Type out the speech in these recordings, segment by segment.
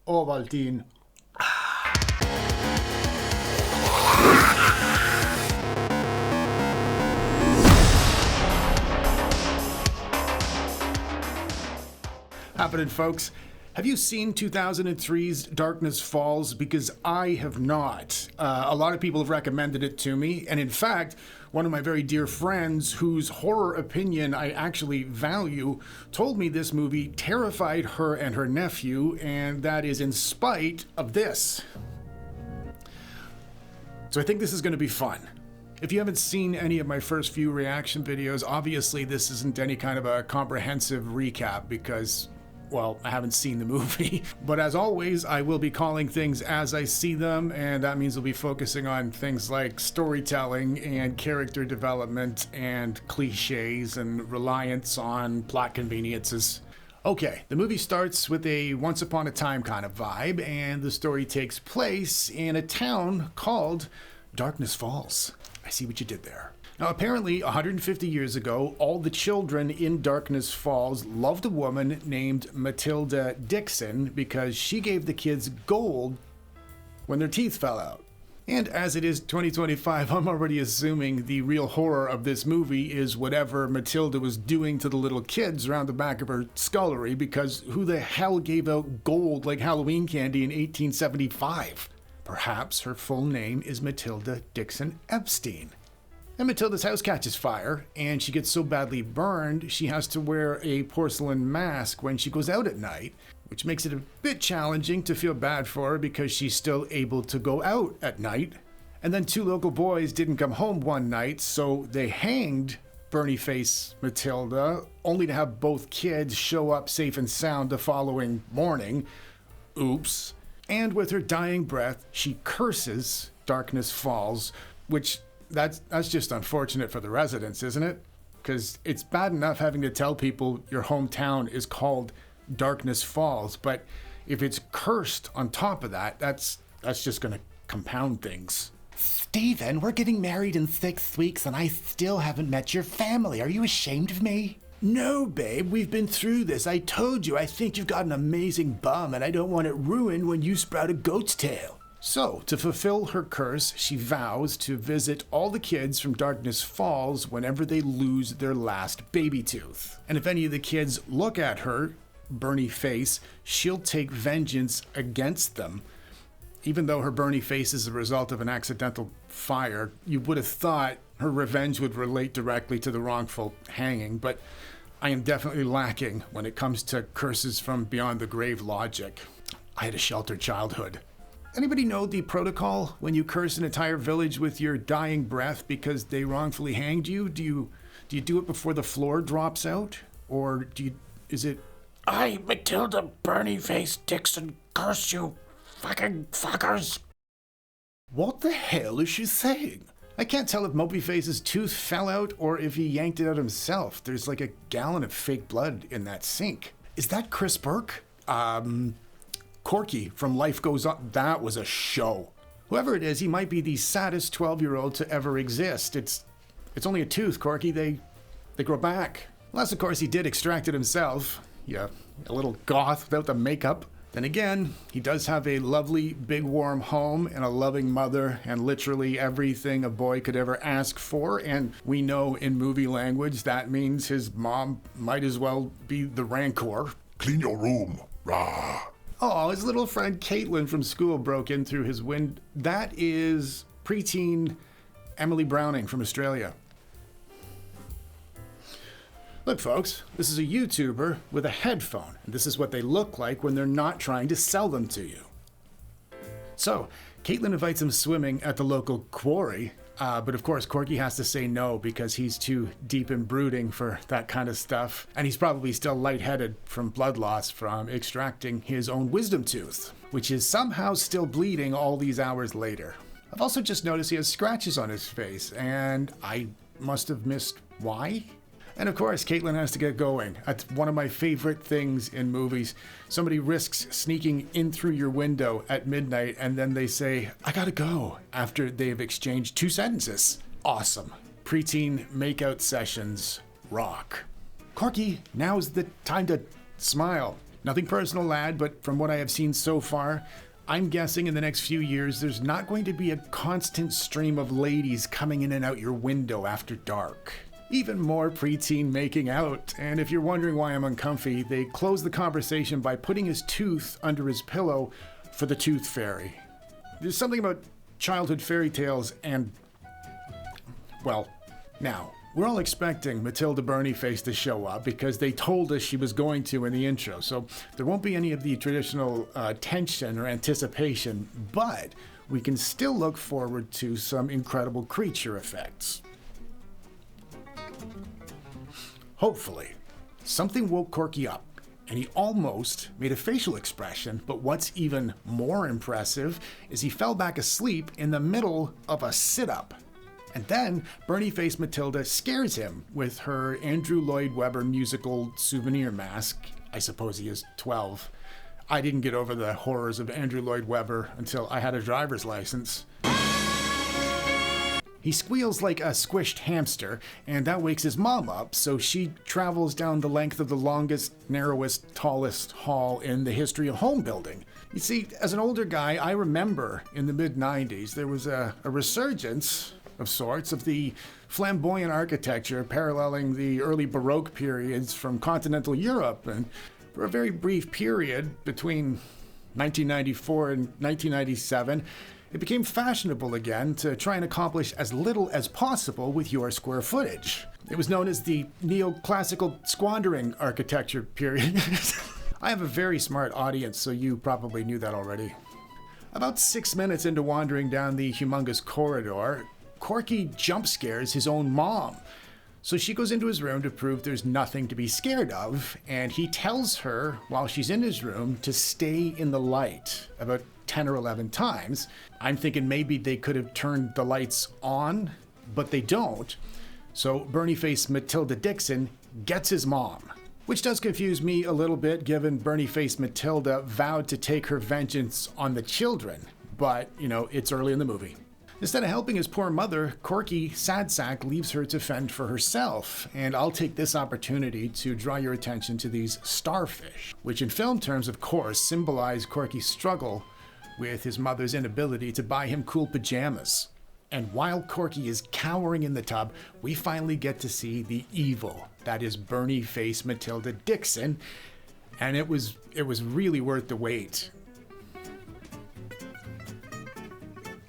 Ovaltine. Happening, folks. Have you seen 2003's Darkness Falls? Because I have not. A lot of people have recommended it to me, and in fact, one of my very dear friends, whose horror opinion I actually value, told me this movie terrified her and her nephew, and that is in spite of this. So I think this is going to be fun. If you haven't seen any of my first few reaction videos, obviously this isn't any kind of a comprehensive recap because, well, I haven't seen the movie. But as always, I will be calling things as I see them, and that means we'll be focusing on things like storytelling and character development and cliches and reliance on plot conveniences. Okay, the movie starts with a once upon a time kind of vibe, and the story takes place in a town called Darkness Falls. I see what you did there. Now, apparently, 150 years ago, all the children in Darkness Falls loved a woman named Matilda Dixon because she gave the kids gold when their teeth fell out. And as it is 2025, I'm already assuming the real horror of this movie is whatever Matilda was doing to the little kids around the back of her scullery, because who the hell gave out gold like Halloween candy in 1875? Perhaps her full name is Matilda Dixon Epstein. And Matilda's house catches fire, and she gets so badly burned, she has to wear a porcelain mask when she goes out at night, which makes it a bit challenging to feel bad for her because she's still able to go out at night. And then two local boys didn't come home one night, so they hanged Bernie Face Matilda, only to have both kids show up safe and sound the following morning. Oops. And with her dying breath, she curses Darkness Falls, which That's just unfortunate for the residents, isn't it? Because it's bad enough having to tell people your hometown is called Darkness Falls, but if it's cursed on top of that, that's just going to compound things. Steven, we're getting married in 6 weeks and I still haven't met your family. Are you ashamed of me? No, babe, we've been through this. I told you, I think you've got an amazing bum and I don't want it ruined when you sprout a goat's tail. So, to fulfill her curse, she vows to visit all the kids from Darkness Falls whenever they lose their last baby tooth. And if any of the kids look at her, Bernie Face, she'll take vengeance against them. Even though her Bernie Face is a result of an accidental fire, you would have thought her revenge would relate directly to the wrongful hanging, but I am definitely lacking when it comes to curses from beyond the grave logic. I had a sheltered childhood. Anybody know the protocol when you curse an entire village with your dying breath because they wrongfully hanged you? Do you do it before the floor drops out? Or is it... I, Matilda Bernie Face Dixon, curse you, fucking fuckers. What the hell is she saying? I can't tell if Mopey Face's tooth fell out or if he yanked it out himself. There's like a gallon of fake blood in that sink. Is that Chris Burke? Corky from Life Goes On. That was a show. Whoever it is, he might be the saddest 12-year-old to ever exist. It's only a tooth, Corky. They grow back. Unless, of course, he did extract it himself. Yeah, a little goth without the makeup. Then again, he does have a lovely, big, warm home and a loving mother and literally everything a boy could ever ask for. And we know in movie language that means his mom might as well be the Rancor. Clean your room. Rah. Oh, his little friend Caitlin from school broke in through his window. That is preteen Emily Browning from Australia. Look, folks, this is a YouTuber with a headphone, and this is what they look like when they're not trying to sell them to you. So, Caitlin invites him swimming at the local quarry, but of course Corky has to say no because he's too deep and brooding for that kind of stuff, and he's probably still lightheaded from blood loss from extracting his own wisdom tooth, which is somehow still bleeding all these hours later. I've also just noticed he has scratches on his face, and I must have missed why? And of course, Caitlin has to get going. That's one of my favorite things in movies. Somebody risks sneaking in through your window at midnight and then they say, I gotta go, after they've exchanged 2 sentences. Awesome. Preteen makeout sessions rock. Corky, now's the time to smile. Nothing personal, lad, but from what I have seen so far, I'm guessing in the next few years there's not going to be a constant stream of ladies coming in and out your window after dark. Even more preteen making out, and if you're wondering why I'm uncomfy, they close the conversation by putting his tooth under his pillow for the tooth fairy. There's something about childhood fairy tales and, well, now, we're all expecting Matilda Burneyface to show up because they told us she was going to in the intro, so there won't be any of the traditional tension or anticipation, but we can still look forward to some incredible creature effects. Hopefully, something woke Corky up, and he almost made a facial expression, but what's even more impressive is he fell back asleep in the middle of a sit-up. And then Bernie-faced Matilda scares him with her Andrew Lloyd Webber musical souvenir mask. I suppose he is 12. I didn't get over the horrors of Andrew Lloyd Webber until I had a driver's license. He squeals like a squished hamster, and that wakes his mom up, so she travels down the length of the longest, narrowest, tallest hall in the history of home building. You see, as an older guy, I remember in the mid-90s there was a resurgence of sorts of the flamboyant architecture paralleling the early Baroque periods from continental Europe, and for a very brief period between 1994 and 1997, it became fashionable again to try and accomplish as little as possible with your square footage. It was known as the neoclassical squandering architecture period. I have a very smart audience, so you probably knew that already. About 6 minutes into wandering down the humongous corridor, Corky jump scares his own mom. So she goes into his room to prove there's nothing to be scared of, and he tells her while she's in his room to stay in the light about 10 or 11 times. I'm thinking maybe they could have turned the lights on, but they don't. So Bernie-faced Matilda Dixon gets his mom, which does confuse me a little bit given Bernie-faced Matilda vowed to take her vengeance on the children. But, it's early in the movie. Instead of helping his poor mother, Corky Sadsack leaves her to fend for herself, and I'll take this opportunity to draw your attention to these starfish, which in film terms, of course, symbolize Corky's struggle with his mother's inability to buy him cool pajamas. And while Corky is cowering in the tub, we finally get to see the evil that is Bernie-faced Matilda Dixon, and it was really worth the wait.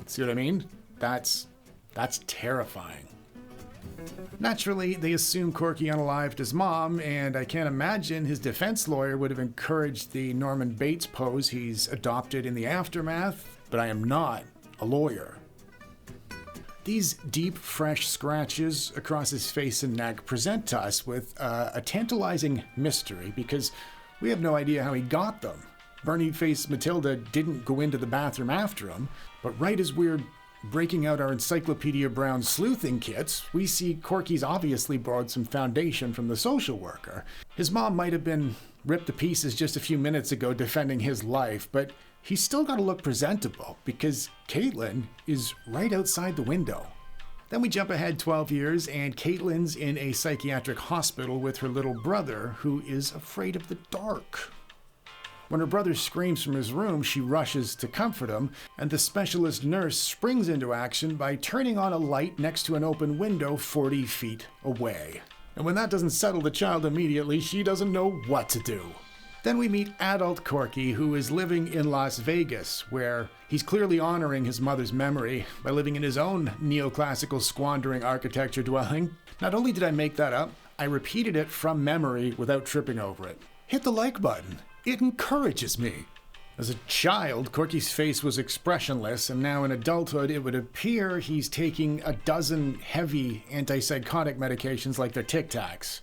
See what I mean? That's terrifying. Naturally, they assume Corky unalived his mom, and I can't imagine his defense lawyer would have encouraged the Norman Bates pose he's adopted in the aftermath, but I am not a lawyer. These deep, fresh scratches across his face and neck present us with a tantalizing mystery because we have no idea how he got them. Bernie-faced Matilda didn't go into the bathroom after him, but right as we're breaking out our Encyclopedia Brown sleuthing kits, we see Corky's obviously borrowed some foundation from the social worker. His mom might have been ripped to pieces just a few minutes ago defending his life, but he's still got to look presentable because Caitlin is right outside the window. Then we jump ahead 12 years, and Caitlin's in a psychiatric hospital with her little brother, who is afraid of the dark. When her brother screams from his room, she rushes to comfort him, and the specialist nurse springs into action by turning on a light next to an open window 40 feet away. And when that doesn't settle the child immediately, she doesn't know what to do. Then we meet adult Corky, who is living in Las Vegas, where he's clearly honoring his mother's memory by living in his own neoclassical squandering architecture dwelling. Not only did I make that up, I repeated it from memory without tripping over it. Hit the like button. It encourages me. As a child, Corky's face was expressionless, and now in adulthood, it would appear he's taking a dozen heavy antipsychotic medications like their Tic Tacs.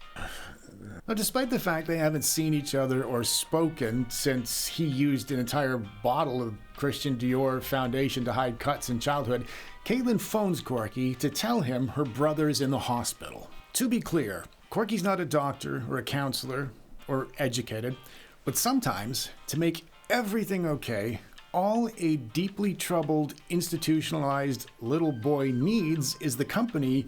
Now, despite the fact they haven't seen each other or spoken since he used an entire bottle of Christian Dior foundation to hide cuts in childhood, Caitlin phones Corky to tell him her brother's in the hospital. To be clear, Corky's not a doctor or a counselor or educated, but sometimes, to make everything okay, all a deeply troubled, institutionalized little boy needs is the company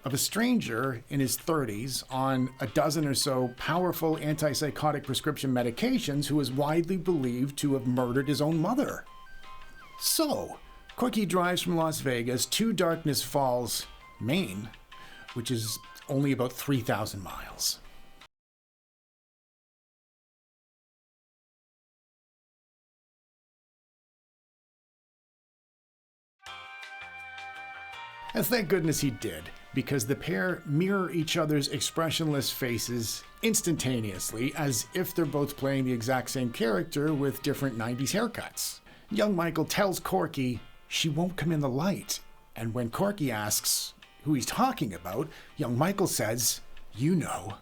of a stranger in his 30s on a dozen or so powerful antipsychotic prescription medications who is widely believed to have murdered his own mother. So, Corky drives from Las Vegas to Darkness Falls, Maine, which is only about 3,000 miles. And thank goodness he did, because the pair mirror each other's expressionless faces instantaneously, as if they're both playing the exact same character with different 90s haircuts. Young Michael tells Corky she won't come in the light, and when Corky asks who he's talking about, young Michael says, "You know,"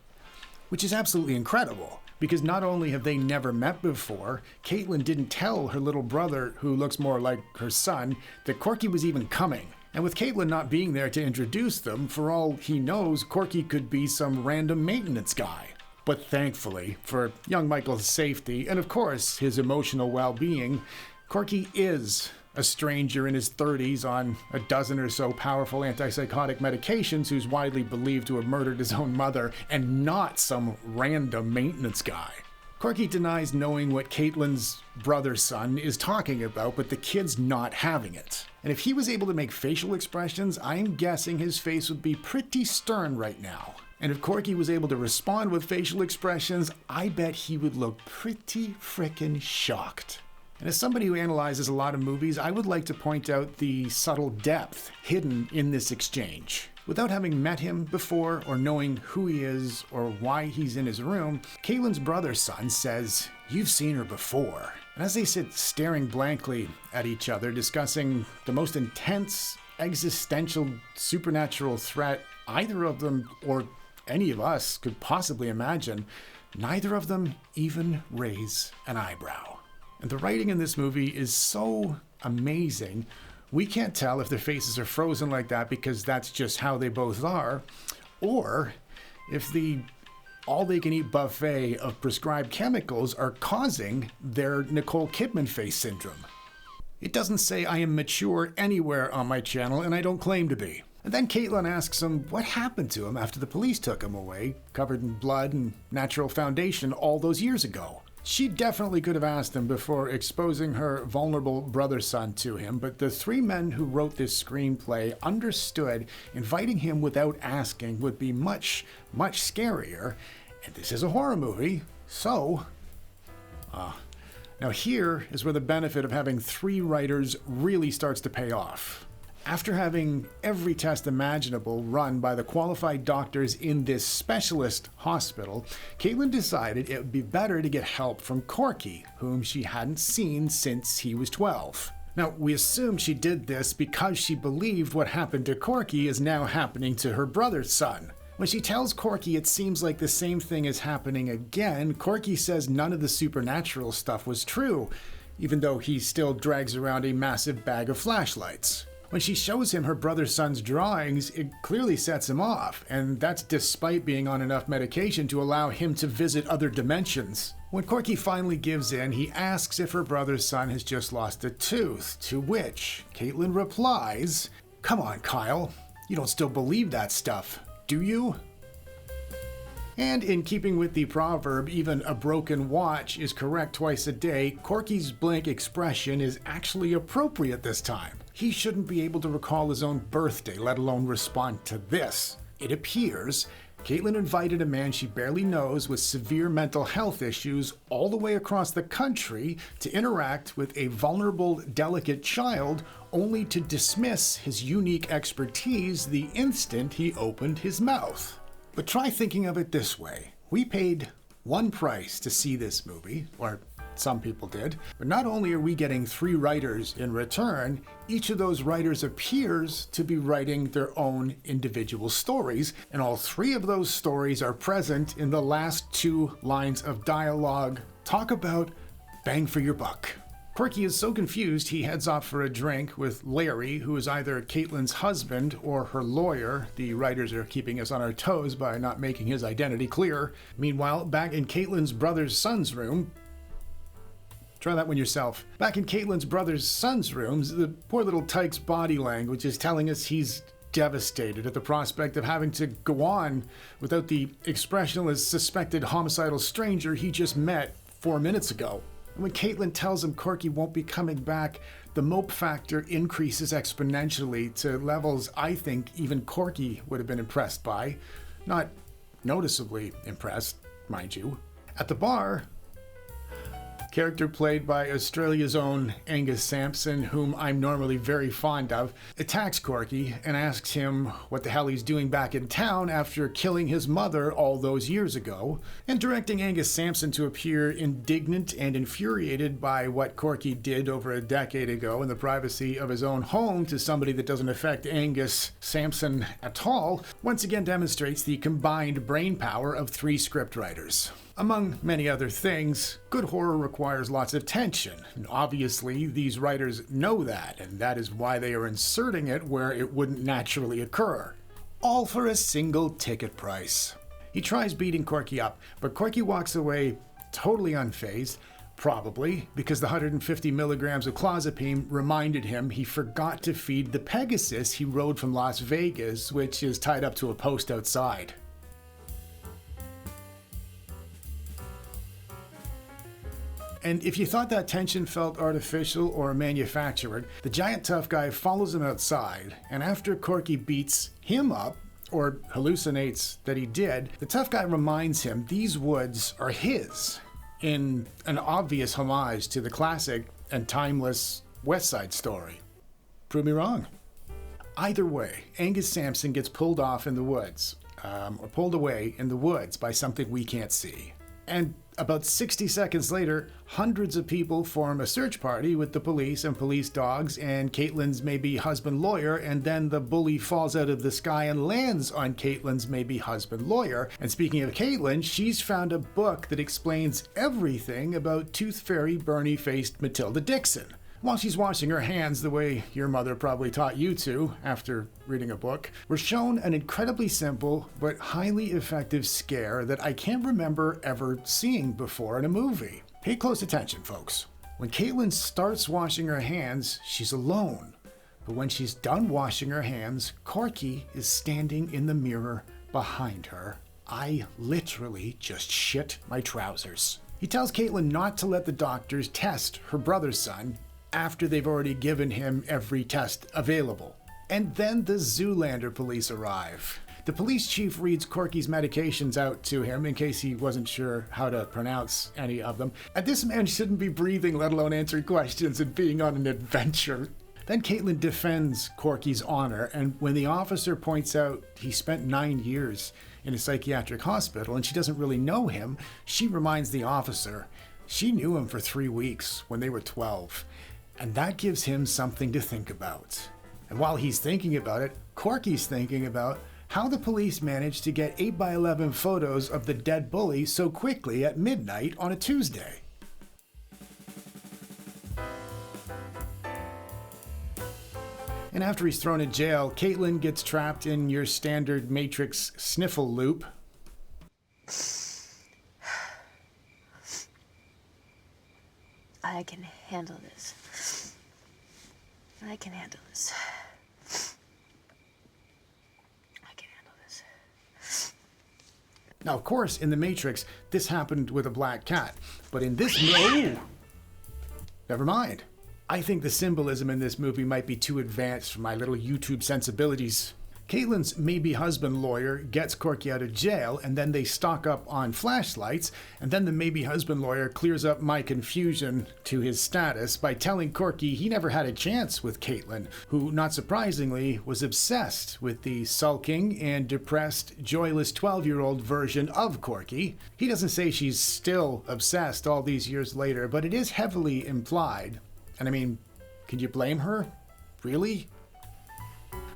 which is absolutely incredible. Because not only have they never met before, Caitlin didn't tell her little brother, who looks more like her son, that Corky was even coming. And with Caitlin not being there to introduce them, for all he knows, Corky could be some random maintenance guy. But thankfully, for young Michael's safety, and of course his emotional well-being, Corky is a stranger in his 30s on a dozen or so powerful antipsychotic medications who's widely believed to have murdered his own mother, and not some random maintenance guy. Corky denies knowing what Caitlin's brother's son is talking about, but the kid's not having it. And if he was able to make facial expressions, I'm guessing his face would be pretty stern right now. And if Corky was able to respond with facial expressions, I bet he would look pretty frickin' shocked. And as somebody who analyzes a lot of movies, I would like to point out the subtle depth hidden in this exchange. Without having met him before or knowing who he is or why he's in his room, Caitlin's brother's son says, "You've seen her before." And as they sit staring blankly at each other, discussing the most intense, existential, supernatural threat either of them or any of us could possibly imagine, neither of them even raise an eyebrow. And the writing in this movie is so amazing. We can't tell if their faces are frozen like that because that's just how they both are, or if the all-they-can-eat buffet of prescribed chemicals are causing their Nicole Kidman face syndrome. It doesn't say I am mature anywhere on my channel, and I don't claim to be. And then Caitlin asks him what happened to him after the police took him away, covered in blood and natural foundation all those years ago. She definitely could have asked him before exposing her vulnerable brother's son to him, but the three men who wrote this screenplay understood inviting him without asking would be much, much scarier, and this is a horror movie, so... Now here is where the benefit of having three writers really starts to pay off. After having every test imaginable run by the qualified doctors in this specialist hospital, Caitlin decided it would be better to get help from Corky, whom she hadn't seen since he was 12. Now, we assume she did this because she believed what happened to Corky is now happening to her brother's son. When she tells Corky it seems like the same thing is happening again, Corky says none of the supernatural stuff was true, even though he still drags around a massive bag of flashlights. When she shows him her brother's son's drawings, it clearly sets him off, and that's despite being on enough medication to allow him to visit other dimensions. When Corky finally gives in, he asks if her brother's son has just lost a tooth, to which Caitlin replies, "Come on, Kyle, you don't still believe that stuff, do you?" And in keeping with the proverb, even a broken watch is correct twice a day, Corky's blank expression is actually appropriate this time. He shouldn't be able to recall his own birthday, let alone respond to this. It appears Caitlin invited a man she barely knows with severe mental health issues all the way across the country to interact with a vulnerable, delicate child, only to dismiss his unique expertise the instant he opened his mouth. But try thinking of it this way. We paid one price to see this movie, or some people did, but not only are we getting three writers in return, each of those writers appears to be writing their own individual stories, and all three of those stories are present in the last two lines of dialogue. Talk about bang for your buck. Corky is so confused he heads off for a drink with Larry, who is either Caitlin's husband or her lawyer. The writers are keeping us on our toes by not making his identity clear. Meanwhile, back in Caitlin's brother's son's room... Try that one yourself. Back in Caitlin's brother's son's rooms, the poor little tyke's body language is telling us he's devastated at the prospect of having to go on without the expressionless suspected homicidal stranger he just met 4 minutes ago. And when Caitlin tells him Corky won't be coming back, the mope factor increases exponentially to levels I think even Corky would have been impressed by. Not noticeably impressed, mind you. At the bar, character played by Australia's own Angus Sampson, whom I'm normally very fond of, attacks Corky and asks him what the hell he's doing back in town after killing his mother all those years ago, and directing Angus Sampson to appear indignant and infuriated by what Corky did over a decade ago in the privacy of his own home to somebody that doesn't affect Angus Sampson at all, once again demonstrates the combined brain power of 3 scriptwriters. Among many other things, good horror requires lots of tension. And obviously, these writers know that, and that is why they are inserting it where it wouldn't naturally occur. All for a single ticket price. He tries beating Corky up, but Corky walks away totally unfazed, probably because the 150 milligrams of clozapine reminded him he forgot to feed the Pegasus he rode from Las Vegas, which is tied up to a post outside. And if you thought that tension felt artificial or manufactured, the giant tough guy follows him outside, and after Corky beats him up, or hallucinates that he did, the tough guy reminds him these woods are his, in an obvious homage to the classic and timeless West Side Story. Prove me wrong. Either way, Angus Sampson gets pulled off in the woods, or pulled away in the woods by something we can't see. And about 60 seconds later, hundreds of people form a search party with the police and police dogs and Caitlin's maybe husband lawyer, and then the bully falls out of the sky and lands on Caitlin's maybe husband lawyer. And speaking of Caitlin, she's found a book that explains everything about Tooth Fairy Bernie-faced Matilda Dixon. While she's washing her hands the way your mother probably taught you to after reading a book, we're shown an incredibly simple but highly effective scare that I can't remember ever seeing before in a movie. Pay close attention, folks. When Caitlin starts washing her hands, she's alone. But when she's done washing her hands, Corky is standing in the mirror behind her. I literally just shit my trousers. He tells Caitlin not to let the doctors test her brother's son after they've already given him every test available. And then the Zoolander police arrive. The police chief reads Corky's medications out to him in case he wasn't sure how to pronounce any of them. And this man shouldn't be breathing, let alone answering questions and being on an adventure. Then Caitlin defends Corky's honor, and when the officer points out he spent 9 years in a psychiatric hospital and she doesn't really know him, she reminds the officer she knew him for 3 weeks when they were 12. And that gives him something to think about. And while he's thinking about it, Corky's thinking about how the police managed to get 8x11 photos of the dead bully so quickly at midnight on a Tuesday. And after he's thrown in jail, Caitlin gets trapped in your standard Matrix sniffle loop. I can handle this. I can handle this. I can handle this. Now, of course, in The Matrix, this happened with a black cat. But in this movie... Never mind. I think the symbolism in this movie might be too advanced for my little YouTube sensibilities. Caitlin's maybe husband lawyer gets Corky out of jail, and then they stock up on flashlights, and then the maybe husband lawyer clears up my confusion to his status by telling Corky he never had a chance with Caitlin, who, not surprisingly, was obsessed with the sulking and depressed, joyless 12-year-old version of Corky. He doesn't say she's still obsessed all these years later, but it is heavily implied. And I mean, can you blame her? Really?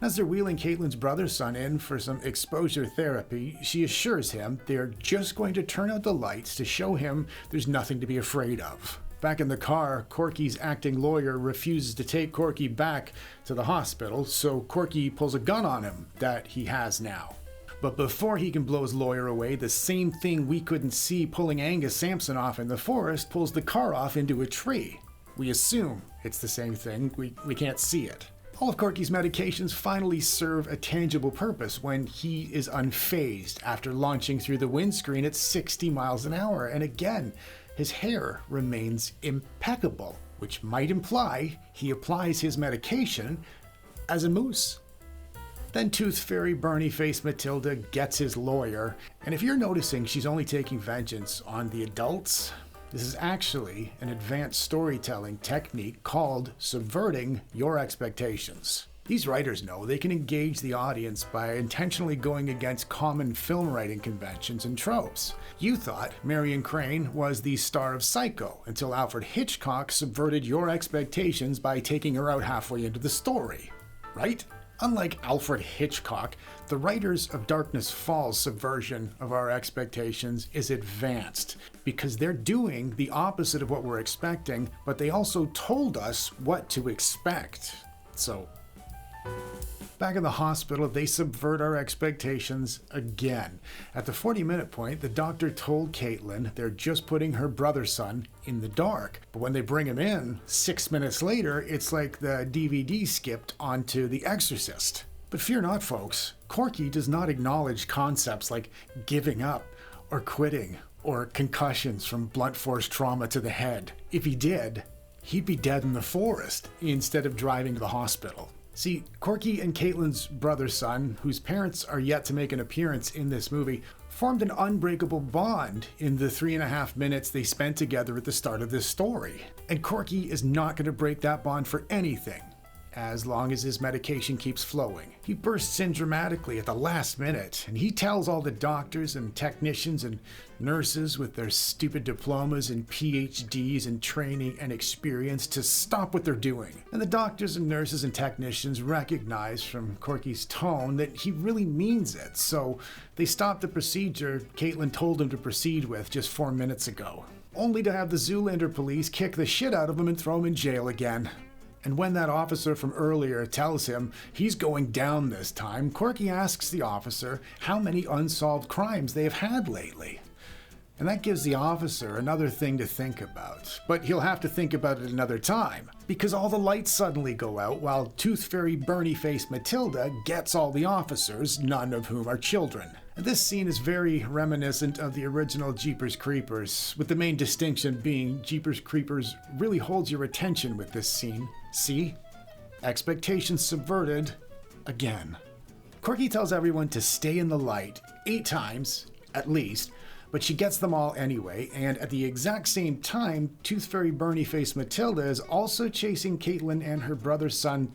As they're wheeling Caitlin's brother's son in for some exposure therapy, she assures him they're just going to turn out the lights to show him there's nothing to be afraid of. Back in the car, Corky's acting lawyer refuses to take Corky back to the hospital, so Corky pulls a gun on him that he has now. But before he can blow his lawyer away, the same thing we couldn't see pulling Angus Sampson off in the forest pulls the car off into a tree. We assume it's the same thing, we can't see it. All of Corky's medications finally serve a tangible purpose when he is unfazed after launching through the windscreen at 60 miles an hour. And again, his hair remains impeccable, which might imply he applies his medication as a moose. Then Tooth Fairy Bernie Face Matilda gets his lawyer, and if you're noticing she's only taking vengeance on the adults, this is actually an advanced storytelling technique called subverting your expectations. These writers know they can engage the audience by intentionally going against common film writing conventions and tropes. You thought Marion Crane was the star of Psycho until Alfred Hitchcock subverted your expectations by taking her out halfway into the story, right? Unlike Alfred Hitchcock, the writers of Darkness Falls' subversion of our expectations is advanced because they're doing the opposite of what we're expecting, but they also told us what to expect. So, back in the hospital, they subvert our expectations again. At the 40-minute point, the doctor told Caitlin they're just putting her brother's son in the dark. But when they bring him in, 6 minutes later, it's like the DVD skipped onto The Exorcist. But fear not, folks. Corky does not acknowledge concepts like giving up or quitting or concussions from blunt force trauma to the head. If he did, he'd be dead in the forest instead of driving to the hospital. See, Corky and Caitlin's brother's son, whose parents are yet to make an appearance in this movie, formed an unbreakable bond in the 3.5 minutes they spent together at the start of this story. And Corky is not going to break that bond for anything, as long as his medication keeps flowing. He bursts in dramatically at the last minute, and he tells all the doctors and technicians and nurses with their stupid diplomas and PhDs and training and experience to stop what they're doing. And the doctors and nurses and technicians recognize from Corky's tone that he really means it, so they stop the procedure Caitlin told him to proceed with just 4 minutes ago, only to have the Zoolander police kick the shit out of him and throw him in jail again. And when that officer from earlier tells him he's going down this time, Corky asks the officer how many unsolved crimes they have had lately. And that gives the officer another thing to think about. But he'll have to think about it another time, because all the lights suddenly go out while Tooth Fairy Bernie Face Matilda gets all the officers, none of whom are children. And this scene is very reminiscent of the original Jeepers Creepers, with the main distinction being Jeepers Creepers really holds your attention with this scene. See? Expectations subverted again. Corky tells everyone to stay in the light 8 times, at least, but she gets them all anyway, and at the exact same time, Tooth Fairy Bernie Face Matilda is also chasing Caitlin and her brother's son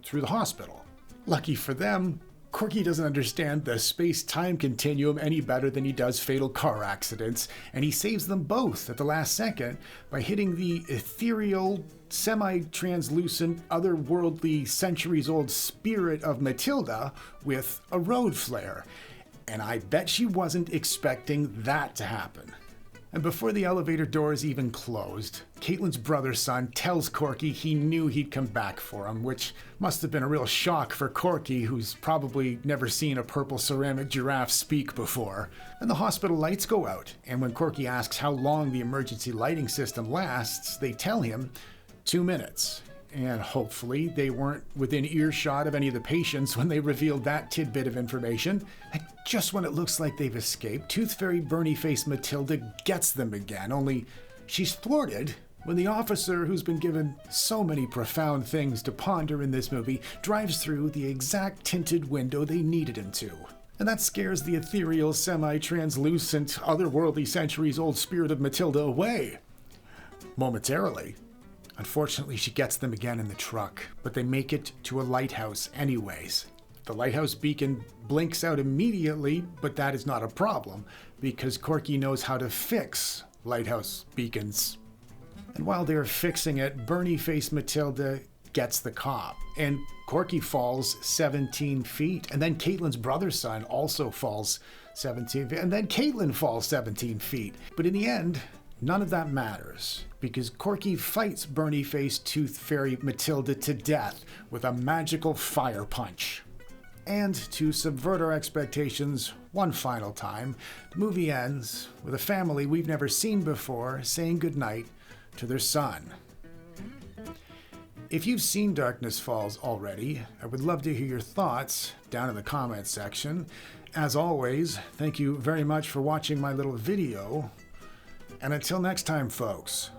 through the hospital. Lucky for them, Corky doesn't understand the space-time continuum any better than he does fatal car accidents, and he saves them both at the last second by hitting the ethereal, semi-translucent, otherworldly, centuries-old spirit of Matilda with a road flare. And I bet she wasn't expecting that to happen. And before the elevator doors even closed, Caitlin's brother's son tells Corky he knew he'd come back for him, which must have been a real shock for Corky, who's probably never seen a purple ceramic giraffe speak before. And the hospital lights go out, and when Corky asks how long the emergency lighting system lasts, they tell him 2 minutes. And hopefully they weren't within earshot of any of the patients when they revealed that tidbit of information. And just when it looks like they've escaped, Tooth Fairy Bernie Face Matilda gets them again, only she's thwarted when the officer who's been given so many profound things to ponder in this movie drives through the exact tinted window they needed him to. And that scares the ethereal, semi-translucent, otherworldly, centuries-old spirit of Matilda away. Momentarily. Unfortunately, she gets them again in the truck, but they make it to a lighthouse anyways. The lighthouse beacon blinks out immediately, but that is not a problem, because Corky knows how to fix lighthouse beacons. And while they're fixing it, Bernie Face Matilda gets the cop, and Corky falls 17 feet, and then Caitlin's brother's son also falls 17 feet, and then Caitlin falls 17 feet. But in the end, none of that matters, because Corky fights Bernie Face Tooth Fairy Matilda to death with a magical fire punch. And to subvert our expectations one final time, the movie ends with a family we've never seen before saying goodnight to their son. If you've seen Darkness Falls already, I would love to hear your thoughts down in the comments section. As always, thank you very much for watching my little video. And until next time, folks,